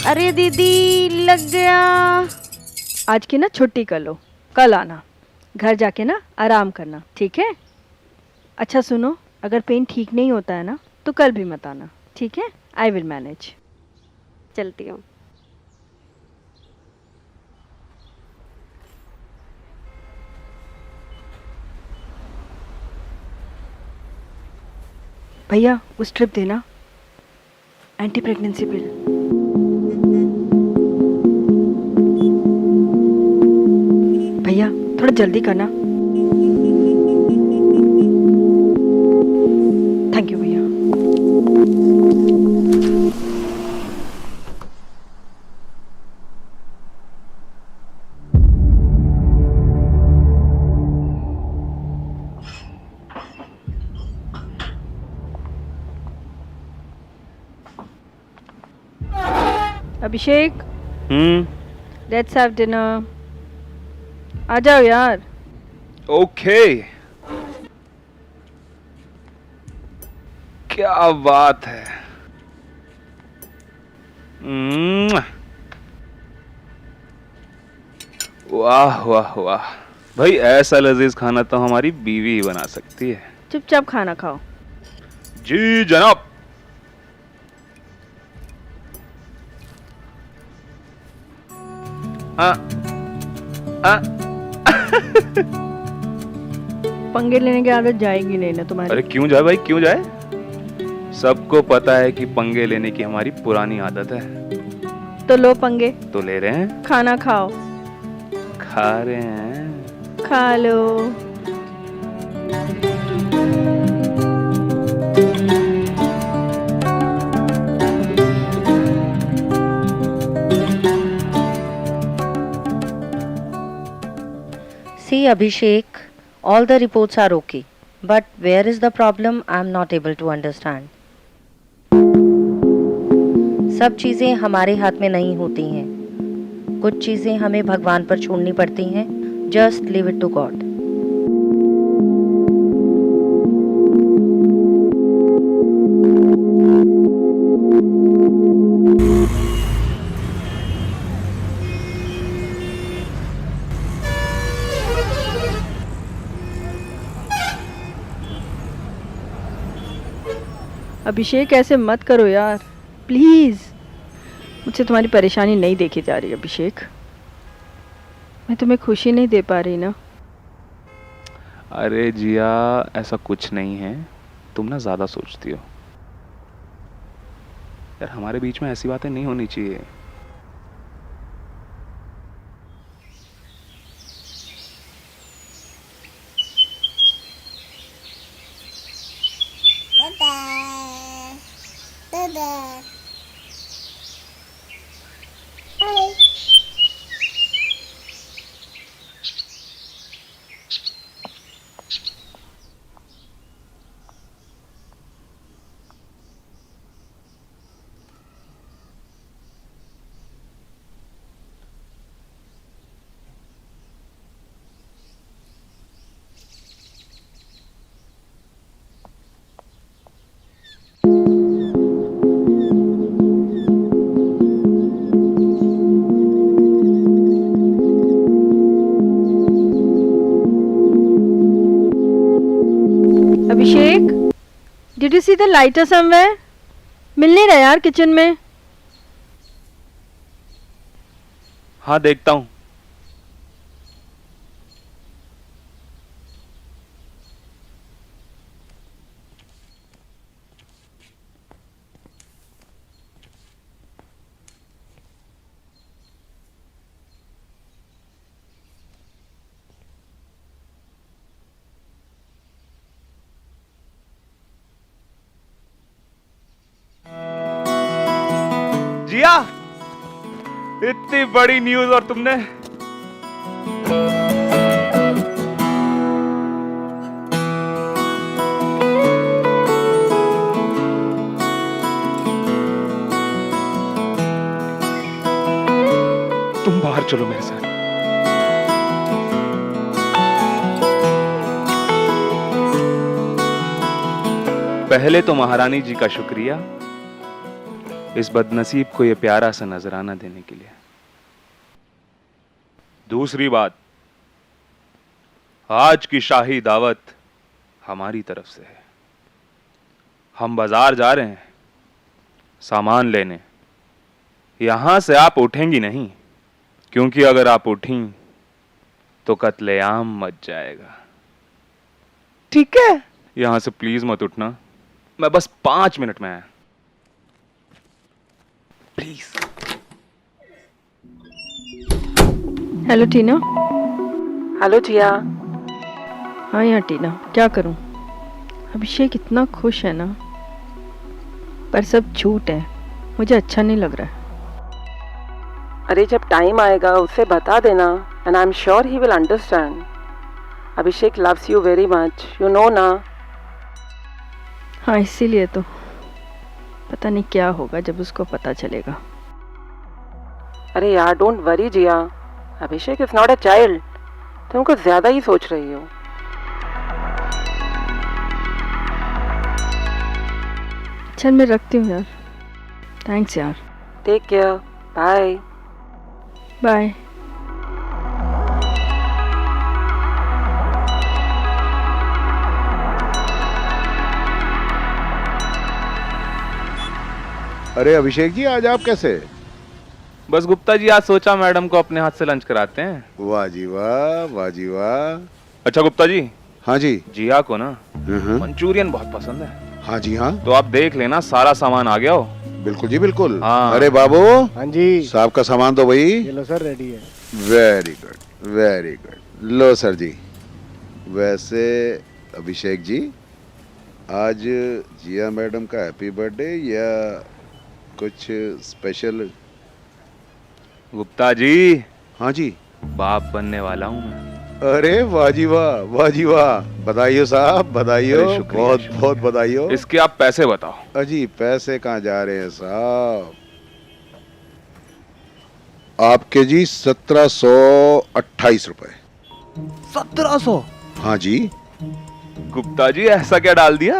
अरे दीदी लग गया। आज की ना छुट्टी कर लो, कल आना। घर जाके ना आराम करना, ठीक है? अच्छा सुनो, अगर पेन ठीक नहीं होता है ना तो कल भी मत आना, ठीक है? I will manage. चलती हूँ। भैया वो स्ट्रिप देना, एंटी प्रेगनेंसी पिल। भैया थोड़ा जल्दी करना। थैंक यू भैया। अभिषेक, लेट्स हैव डिनर। आ जाओ यार। ओके। क्या बात है। वाह वाह वाह, भाई ऐसा लजीज खाना तो हमारी बीवी ही बना सकती है। चुपचाप खाना खाओ। जी जनाब। आ, आ, पंगे लेने की आदत जाएगी नहीं ना तुम्हारी? अरे क्यों जाए भाई, क्यों जाए? सबको पता है कि पंगे लेने की हमारी पुरानी आदत है। तो लो पंगे। तो ले रहे हैं। खाना खाओ। खा रहे हैं। खा लो। See, Abhishek, all the reports are okay. But where is the problem? I'm not able to understand. सब चीज़ें हमारे हाथ में नहीं होती हैं। कुछ चीज़ें हमें भगवान पर छोड़नी पड़ती हैं। Just leave it to God. अभिषेक ऐसे मत करो यार, प्लीज। मुझसे तुम्हारी परेशानी नहीं देखी जा रही अभिषेक। मैं तुम्हें खुशी नहीं दे पा रही ना। अरे जिया, ऐसा कुछ नहीं है, तुम ना ज्यादा सोचती हो यार। हमारे बीच में ऐसी बातें नहीं होनी चाहिए। Abhishek, did you see the lighter somewhere? मिल नहीं रहा यार किचन में। हाँ देखता हूँ। जिया, इतनी बड़ी न्यूज और तुमने तुम बाहर चलो मेरे साथ। पहले तो महारानी जी का शुक्रिया, इस बदनसीब को ये प्यारा सा नजराना देने के लिए। दूसरी बात, आज की शाही दावत हमारी तरफ से है। हम बाजार जा रहे हैं सामान लेने। यहां से आप उठेंगी नहीं, क्योंकि अगर आप उठी तो कत्लेआम मच जाएगा। ठीक है? यहां से प्लीज मत उठना, मैं बस 5 मिनट में आया, प्लीज। Hello Tina. हेलो जिया। हाँ यार टीना, क्या करूं? अभिषेक इतना खुश है ना, पर सब झूठ है। मुझे अच्छा नहीं लग रहा है। अरे जब टाइम आएगा उसे बता देना, and I am sure he will understand. Abhishek loves you very much, you know ना। हाँ, इसीलिए तो पता नहीं क्या होगा जब उसको पता चलेगा। अरे यार don't worry Jiya, Abhishek is not a child. तुम कुछ ज्यादा ही सोच रही हो। चल मैं रखती हूँ यार। थैंक्स यार। Take care, bye. बाय। अरे अभिषेक जी, आज आप कैसे? बस गुप्ता जी, आज सोचा मैडम को अपने हाथ से लंच कराते हैं। वाह जी वाह, वाह जी वाह। अच्छा गुप्ता जी, हाँ जी। जिया को ना मंचूरियन बहुत पसंद है। हाँ जी हाँ। तो आप देख लेना, सारा सामान आ गया हो। बिल्कुल जी बिल्कुल। हाँ। अरे बाबू। हाँ जी। साहब का सामान तो भाई। ये लो सर, रेडी है। Very good very good. लो सर जी। वैसे अभिषेक जी, आज जिया मैडम का हैप्पी बर्थडे या कुछ स्पेशल? गुप्ता जी, हाँ जी। बाप बनने वाला हूँ मैं। अरे वाह जी वाह, वाह जी वाह। बधाइयो साहब, बधाइयो। अरे शुक्रिया, बहुत शुक्रिया। बहुत बधाइयो। इसके आप पैसे बताओ। अजी पैसे कहाँ जा रहे हैं साहब? आपके जी 1728 रुपए। 1700? हाँ जी। गुप्ता जी, ऐसा क्या डाल दिया?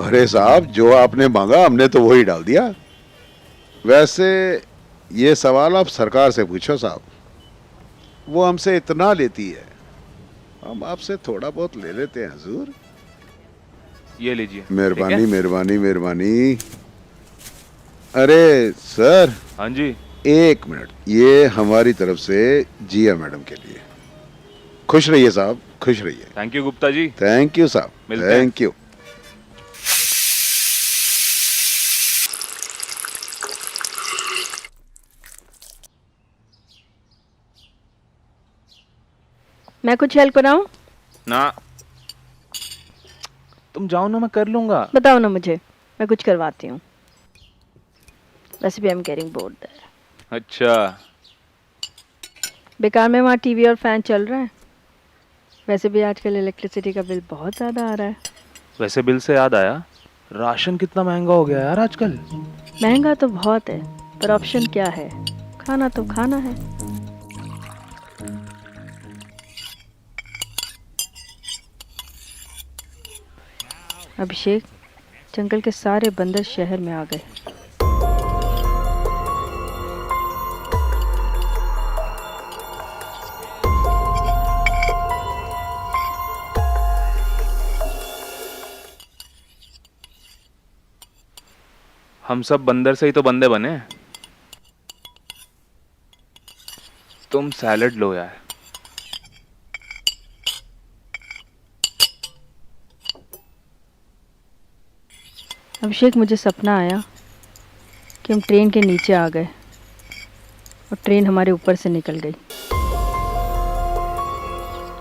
अरे साहब, जो आपने मांगा हमने तो वही डाल दिया। वैसे ये सवाल आप सरकार से पूछो साहब, वो हमसे इतना लेती है, हम आपसे थोड़ा बहुत ले लेते हैं हुजूर। ये लीजिए। मेहरबानी ठीक है? मेहरबानी मेहरबानी। अरे सर। हाँ जी। 1 मिनट, ये हमारी तरफ से जिया मैडम के लिए। खुश रहिए साहब, खुश रहिए। Thank you Gupta ji. Thank you साहब, मिलते हैं। Thank you. मैं कुछ हेल्प कराऊं? ना, तुम जाओ ना, मैं कर लूंगा। बताओ ना मुझे, मैं कुछ करवाती हूँ। वैसे भी I am getting bored there. अच्छा, बेकार में वहाँ टीवी और फैन चल रहा है। वैसे भी आजकल इलेक्ट्रिसिटी का बिल बहुत ज़्यादा आ रहा है। वैसे बिल से याद आया, राशन कितना महंगा हो गया यार आजकल। महंगा तो बहुत है, पर ऑप्शन क्या है? खाना तो खाना है। अभिषेक, जंगल के सारे बंदर शहर में आ गए। हम सब बंदर से ही तो बंदे बने। तुम सैलेड लो यार। अभिषेक, मुझे सपना आया कि हम ट्रेन के नीचे आ गए और ट्रेन हमारे ऊपर से निकल गई।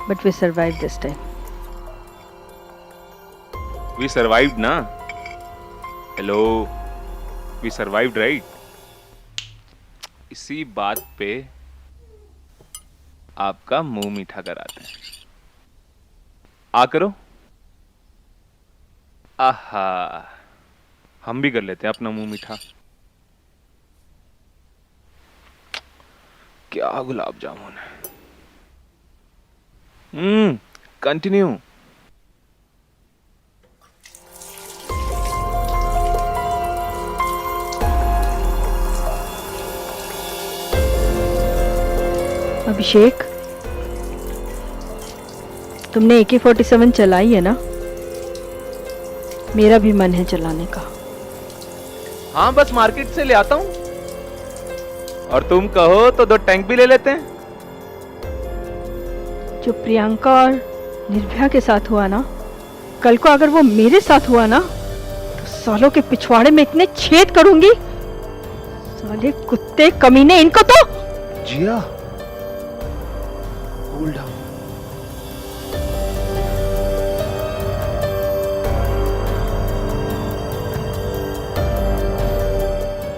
But we survive this time. We survived ना? Hello, we survived right? इसी बात पे आपका मुंह मीठा कराते हैं। आ करो। आहा, हम भी कर लेते हैं अपना मुंह मीठा। क्या गुलाब जामुन है। कंटिन्यू। अभिषेक, तुमने AK-47 चलाई है ना? मेरा भी मन है चलाने का। हाँ, बस मार्केट से ले आता हूँ। और तुम कहो तो 2 टैंक भी ले लेते हैं। जो प्रियंका और निर्भया के साथ हुआ ना, कल को अगर वो मेरे साथ हुआ ना, तो सालों के पिछवाड़े में इतने छेद करूंगी। साले कुत्ते कमीने, इनको तो। जिया, कूल डाउन।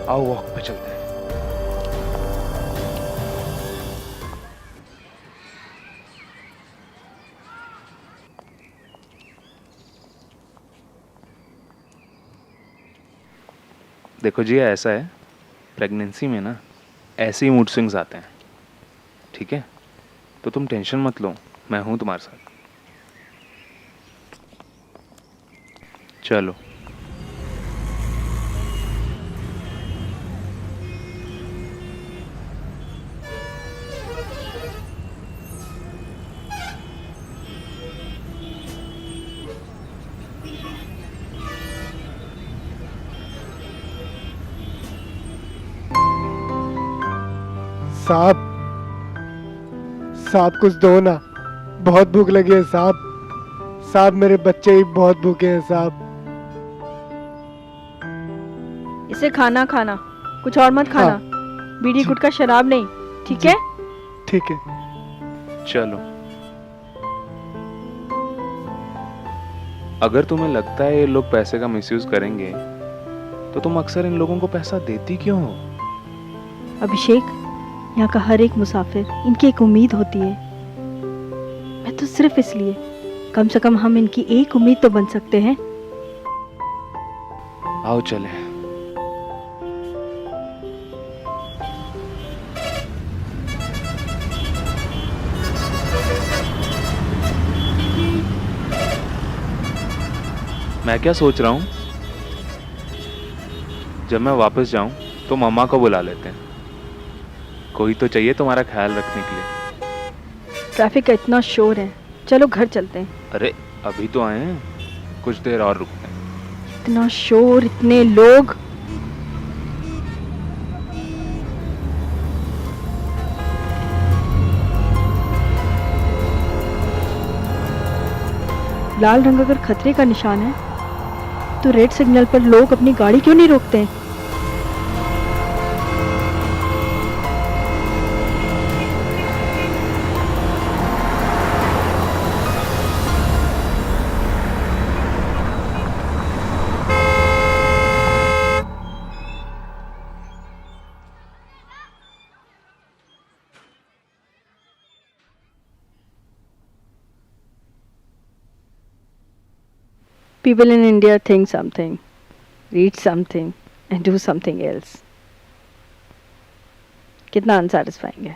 आओ वॉक पे चलते हैं। देखो जी, ऐसा है, प्रेगनेंसी में ना ऐसे ही मूड स्विंग्स आते हैं, ठीक है? तो तुम टेंशन मत लो, मैं हूं तुम्हारे साथ। चलो। साहब, साहब कुछ दो ना, बहुत भूख लगी है साहब। साहब मेरे बच्चे ही बहुत भूखे हैं साहब। इसे खाना खाना, कुछ और मत खाना। बीड़ी गुटखा शराब नहीं, ठीक है? ठीक है। चलो। अगर तुम्हें लगता है ये लोग पैसे का मिसयूज करेंगे, तो तुम अक्सर इन लोगों को पैसा देती क्यों हो? अभिषेक, यहाँ का हर एक मुसाफिर, इनकी एक उम्मीद होती है। मैं तो सिर्फ इसलिए, कम से कम हम इनकी एक उम्मीद तो बन सकते हैं। आओ चले। मैं क्या सोच रहा हूँ, जब मैं वापस जाऊं तो मम्मा को बुला लेते हैं। कोई तो चाहिए तुम्हारा ख्याल रखने के लिए। ट्रैफिक का इतना शोर है, चलो घर चलते हैं। अरे अभी तो आए हैं, कुछ देर और रुकते हैं। इतना शोर, इतने लोग। लाल रंग अगर खतरे का निशान है, तो रेड सिग्नल पर लोग अपनी गाड़ी क्यों नहीं रोकते हैं? People in India think something, read something, and do something else. कितना unsatisfying है।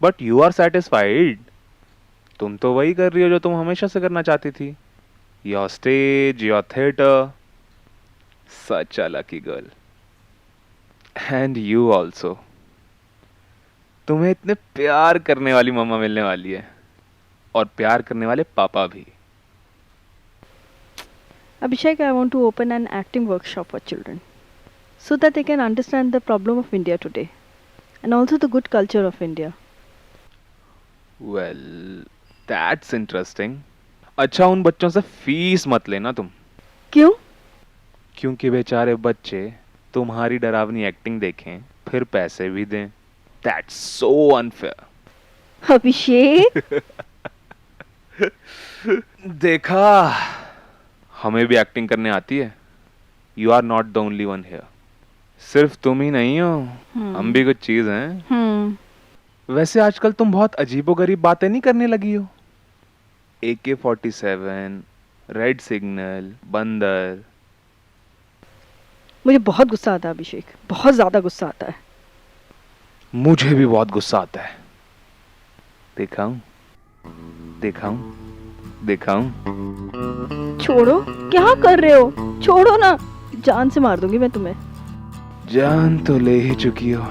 But you are satisfied. तुम तो वही कर रही हो जो तुम हमेशा से करना चाहती थी। Your stage, your theatre. Such a lucky girl. And you also. तुम्हें इतने प्यार करने वाली मम्मा मिलने वाली है, और प्यार करने वाले पापा भी। Abhishek, I want to open an acting workshop for children, so that they can understand the problem of India today, and also the good culture of India. Well, that's interesting. अच्छा, उन बच्चों से फीस मत लेना तुम। क्यों? क्योंकि बेचारे बच्चे तुम्हारी डरावनी एक्टिंग देखें, फिर पैसे भी दें। That's so unfair. अभिषेक, देखा, हमें भी एक्टिंग करने आती है। You are not the only one here. सिर्फ तुम ही नहीं हो, हम भी कुछ चीज हैं। वैसे आजकल तुम बहुत अजीबोगरीब बातें नहीं करने लगी हो? AK-47, रेड सिग्नल, बंदर। मुझे बहुत गुस्सा आता है अभिषेक, बहुत ज्यादा गुस्सा आता है। मुझे भी बहुत गुस्सा आता है। दिखाऊं? दिखाऊं? दिखाऊं? छोड़ो, क्या कर रहे हो? छोड़ो ना, जान से मार दूंगी मैं तुम्हें। जान तो ले ही चुकी हो।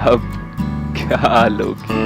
अब क्या लोगी?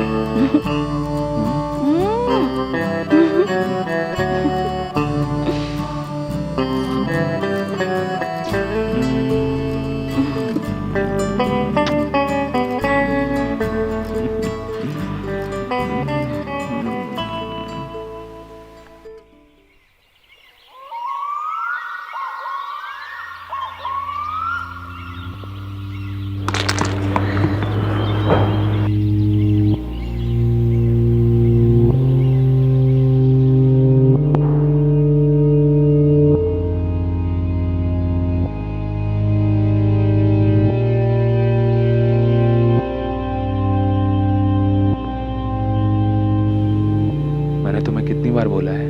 मैंने तुम्हें कितनी बार बोला है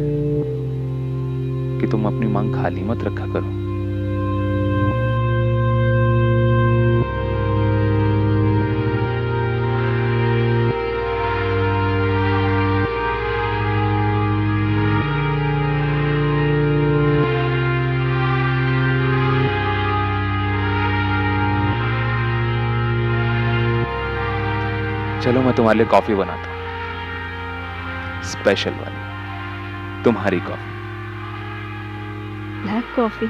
कि तुम अपनी मांग खाली मत रखा करो। चलो मैं तुम्हारे लिए कॉफी बनाता हूँ, स्पेशल वाली, तुम्हारी कॉफी। Black coffee?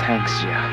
थैंक्स जिया।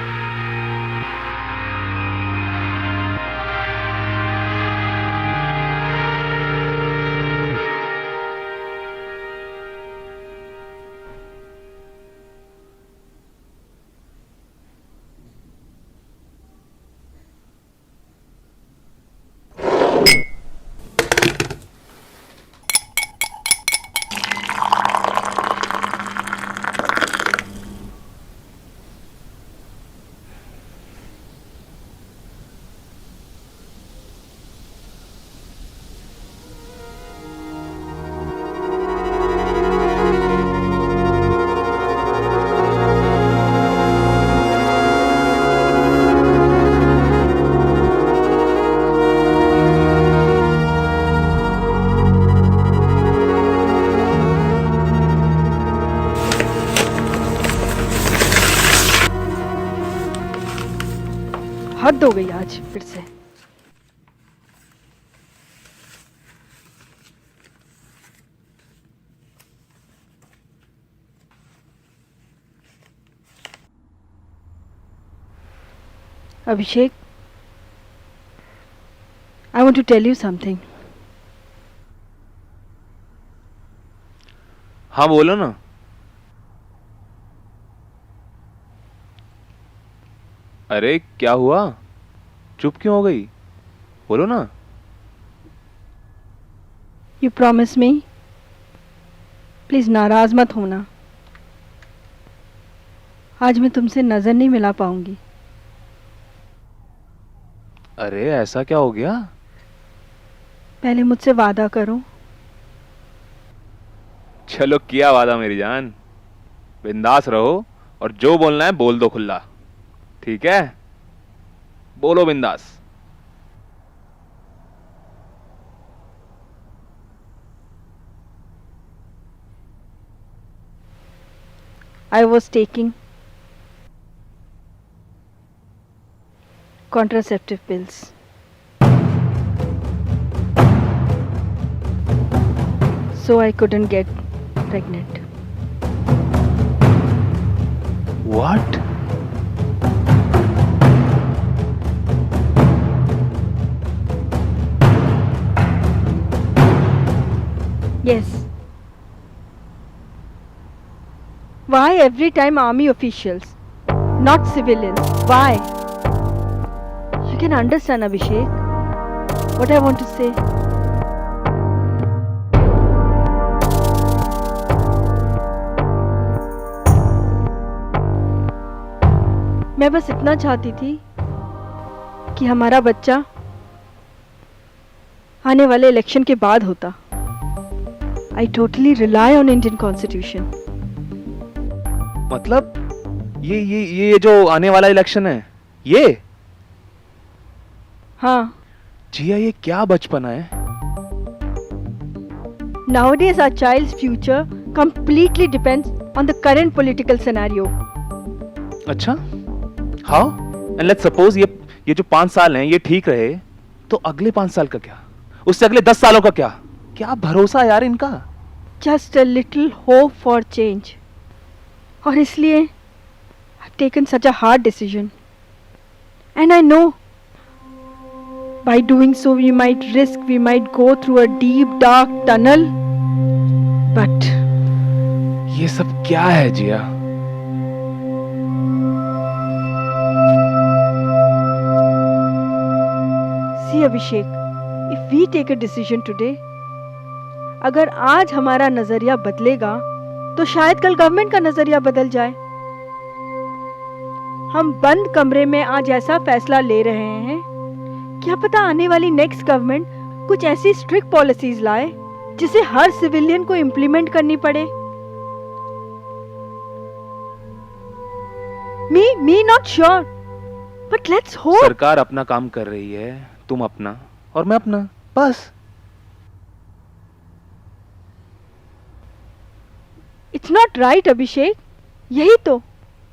हद हो गई आज फिर से। अभिषेक, I want to tell you something. हाँ बोलो ना। अरे क्या हुआ, चुप क्यों हो गई? बोलो ना। You promise me? प्लीज नाराज मत होना। आज मैं तुमसे नजर नहीं मिला पाऊंगी। अरे ऐसा क्या हो गया? पहले मुझसे वादा करो। चलो किया वादा मेरी जान, बिंदास रहो और जो बोलना है बोल दो खुला, ठीक है? बोलो बिंदास। I was taking contraceptive pills. So I couldn't get pregnant. What? Yes. Why every time army officials, not civilians? Why? You can understand, Abhishek, what I want to say. मैं बस इतना चाहती थी कि हमारा बच्चा आने वाले इलेक्शन के बाद होता। I totally rely on Indian Constitution. मतलब ये जो आने वाला इलेक्शन है ये? हाँ। जिया ये क्या बचपना है? Nowadays, our child's future completely depends on the current political scenario. अच्छा, हाउ? एंड लेट्स सपोज ये जो 5 साल हैं ये ठीक रहे, तो अगले 5 साल का क्या? उससे अगले 10 सालों का क्या? क्या भरोसा यार इनका? Just a little hope for change. और इसलिए I've taken such a hard decision. And I know by doing so we might go through a deep dark tunnel. But ये सब क्या है जिया? see Abhishek, if we take a decision today, अगर आज हमारा नजरिया बदलेगा तो शायद कल गवर्नमेंट का नजरिया बदल जाए। हम बंद कमरे में आज ऐसा फैसला ले रहे हैं, क्या पता आने वाली नेक्स्ट गवर्नमेंट कुछ ऐसी स्ट्रिक्ट पॉलिसीज लाए जिसे हर सिविलियन को इम्प्लीमेंट करनी पड़े। Me not sure, but let's hope. सरकार अपना काम कर रही है, तुम अपना और मैं अपना, बस। इट्स नॉट राइट अभिषेक, यही तो,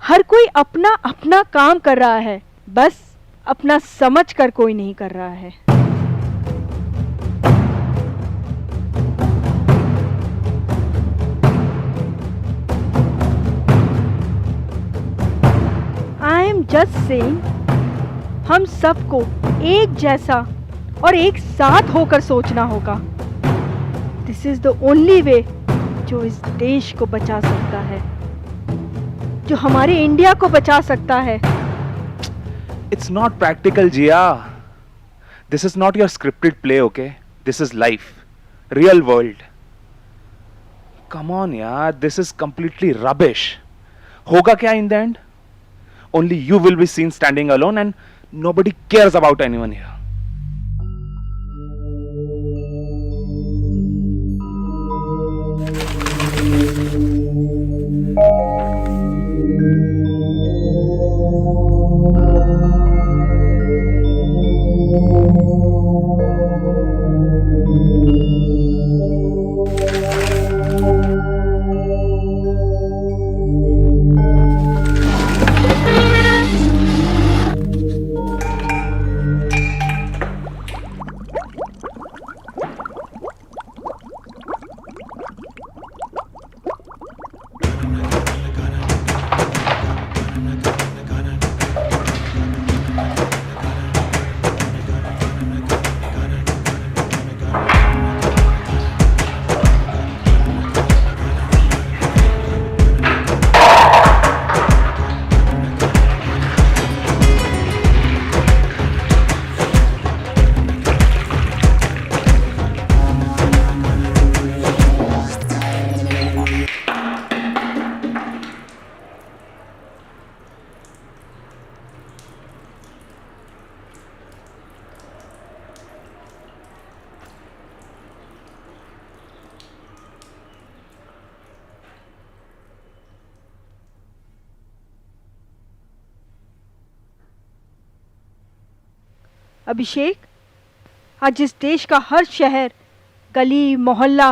हर कोई अपना अपना काम कर रहा है, बस अपना समझ कर कोई नहीं कर रहा है। आई एम जस्ट सेइंग, हम सबको एक जैसा और एक साथ होकर सोचना होगा। This is the only way जो इस देश को बचा सकता है, जो हमारे इंडिया को बचा सकता है। It's not practical, Jia. This is not your scripted play, okay? This is life, real world. Come on, yaar. This is completely rubbish. होगा क्या in the end? Only you will be seen standing alone, and nobody cares about anyone here. अभिषेक, आज इस देश का हर शहर, गली, मोहल्ला,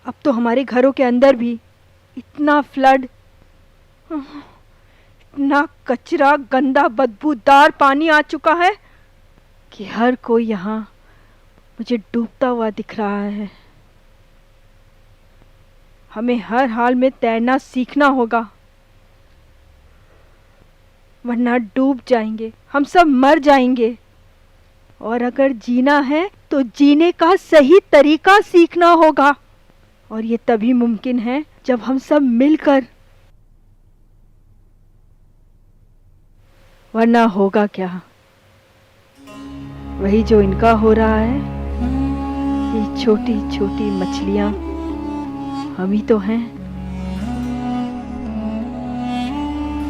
अब तो हमारे घरों के अंदर भी इतना फ्लड, इतना कचरा, गंदा बदबूदार पानी आ चुका है कि हर कोई यहाँ मुझे डूबता हुआ दिख रहा है। हमें हर हाल में तैरना सीखना होगा, वरना डूब जाएंगे, हम सब मर जाएंगे। और अगर जीना है तो जीने का सही तरीका सीखना होगा, और ये तभी मुमकिन है जब हम सब मिलकर, वरना होगा क्या, वही जो इनका हो रहा है। ये छोटी छोटी मछलियां हम ही तो हैं,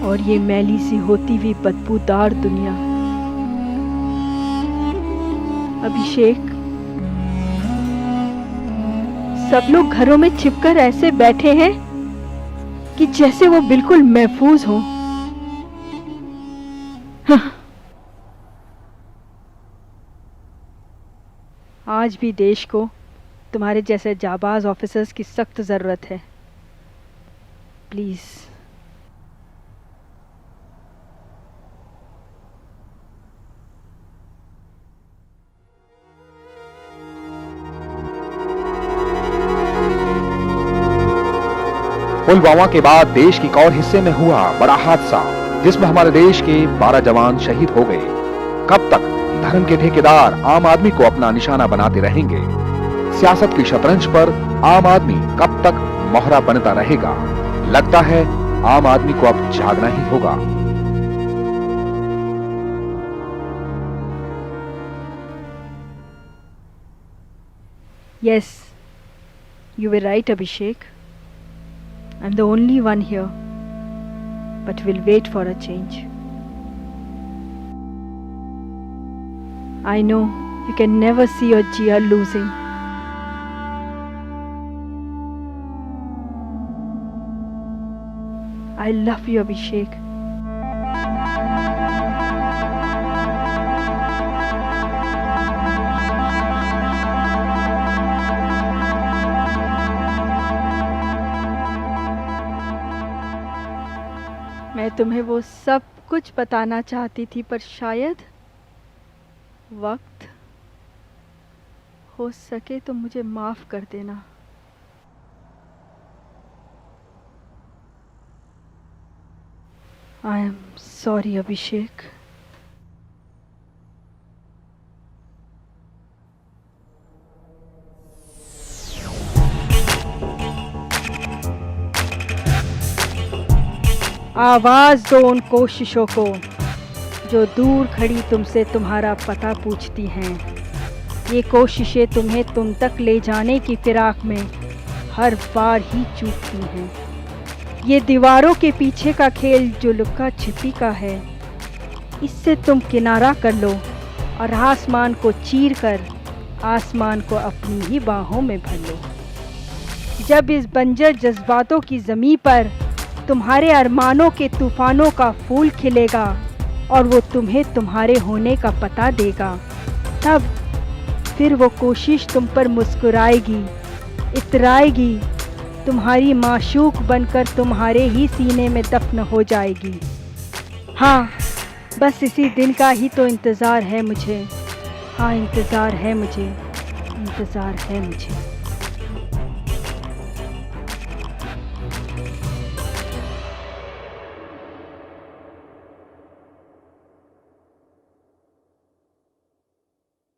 और ये मैली सी होती हुई बदबूदार दुनिया। अभिषेक, सब लोग घरों में छिपकर ऐसे बैठे हैं कि जैसे वो बिल्कुल महफूज हो। आज भी देश को तुम्हारे जैसे जाबाज ऑफिसर्स की सख्त ज़रूरत है। प्लीज़। पुलवामा के बाद देश के एक और हिस्से में हुआ बड़ा हादसा, जिसमें हमारे देश के 12 जवान शहीद हो गए। कब तक धर्म के ठेकेदार आम आदमी को अपना निशाना बनाते रहेंगे? सियासत की शतरंज पर आम आदमी कब तक मोहरा बनता रहेगा? लगता है आम आदमी को अब जागना ही होगा। Yes, you were right, Abhishek. I'm the only one here, but we'll wait for a change. I know you can never see your Jia losing. I love you, Abhishek. मैं तुम्हें वो सब कुछ बताना चाहती थी, पर शायद वक्त हो सके तो मुझे माफ कर देना। I am sorry, Abhishek. आवाज दो उन कोशिशों को जो दूर खड़ी तुमसे तुम्हारा पता पूछती हैं। ये कोशिशें तुम्हें तुम तक ले जाने की फिराक में हर बार ही चूकती हैं। ये दीवारों के पीछे का खेल जो लुका छिपी का है, इससे तुम किनारा कर लो और आसमान को चीर कर आसमान को अपनी ही बाहों में भर लो। जब इस बंजर जज्बातों की ज़मीं पर तुम्हारे अरमानों के तूफानों का फूल खिलेगा और वो तुम्हें तुम्हारे होने का पता देगा, तब फिर वो कोशिश तुम पर मुस्कुराएगी, इतराएगी, तुम्हारी माशूक बनकर तुम्हारे ही सीने में दफन हो जाएगी। हाँ, बस इसी दिन का ही तो इंतज़ार है मुझे। हाँ, इंतज़ार है मुझे, इंतज़ार है मुझे।